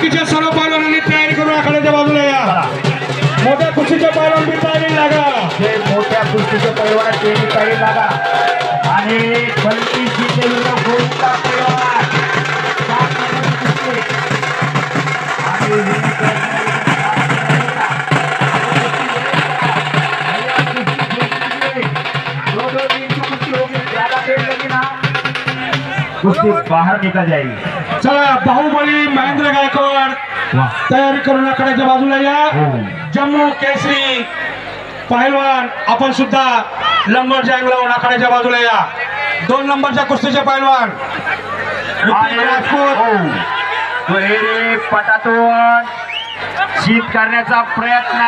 बाकीच्या सर्व पैलवानांनी तयारी करून आखाड्याच्या बाजूला या. मोठ्या कुस्तीच्या पैलवान बी तयारी लागा. हे मोठ्या कुस्तीच्या पैलवान तयारी लागा. आणि बलती शिकेला गोलचा पैलवान कुस्ती बाहर निकल जाएगी. चला बाहुबली महेंद्र गायकवाड तयारी करून आखाड्याच्या बाजूला या. जम्मू केसरी पहिलवान आपण सुद्धा लंबर जँग लावून आखाड्याच्या बाजूला या. 2 नंबरच्या कुस्तीचे पहिलवान राजपूत दुहेरी पटातून जीत करण्याचा प्रयत्न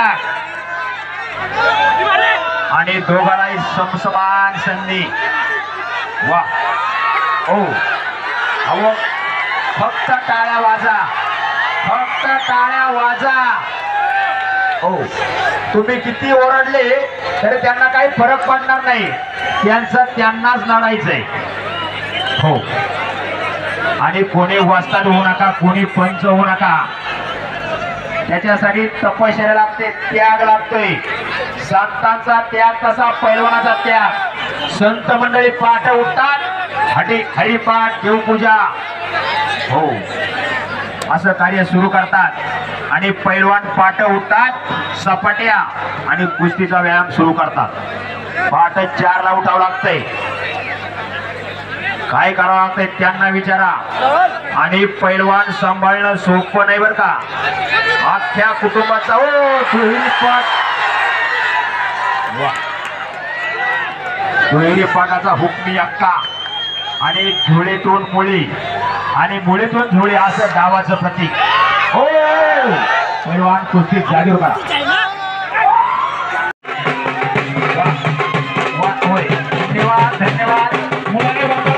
आणि दोघांनाही समसमान संधी. वा ओ अहो फक्त टाळ्या वाजा, फक्त टाळ्या वाजा. हो तुम्ही किती ओरडले तरी त्यांना काही फरक पडणार नाही. त्यांचं त्यांनाच लढायचंय. हो आणि कोणी वस्ताद होऊ नका, कोणी पंच होऊ नका. त्याच्यासाठी तपश्चर्या लागते, त्याग लागतोय. संतांचा त्याग तसा पैलवानाचा त्याग. संत मंडळी पाठ उठतात, हरिपाठ देवपूजा हो असं कार्य सुरू करतात आणि पैलवान पाठ उठतात, सपाट्या आणि कुस्तीचा व्यायाम सुरू करतात. पाठ 4 ला उठावं लागतंय. काय करावं लागतंय त्यांना विचारा. आणि पैलवान सांभाळणं सोपं नाही बरं का. अख्ख्या कुटुंबाचा दुहेरी पाठाचा हुकमी अक्का आणि झोळीतून मुळी आणि मुळीतून झोळी असं डावाचं प्रतीक. हो पैलवान कुस्ती जागेवर करा. धन्यवाद धन्यवाद.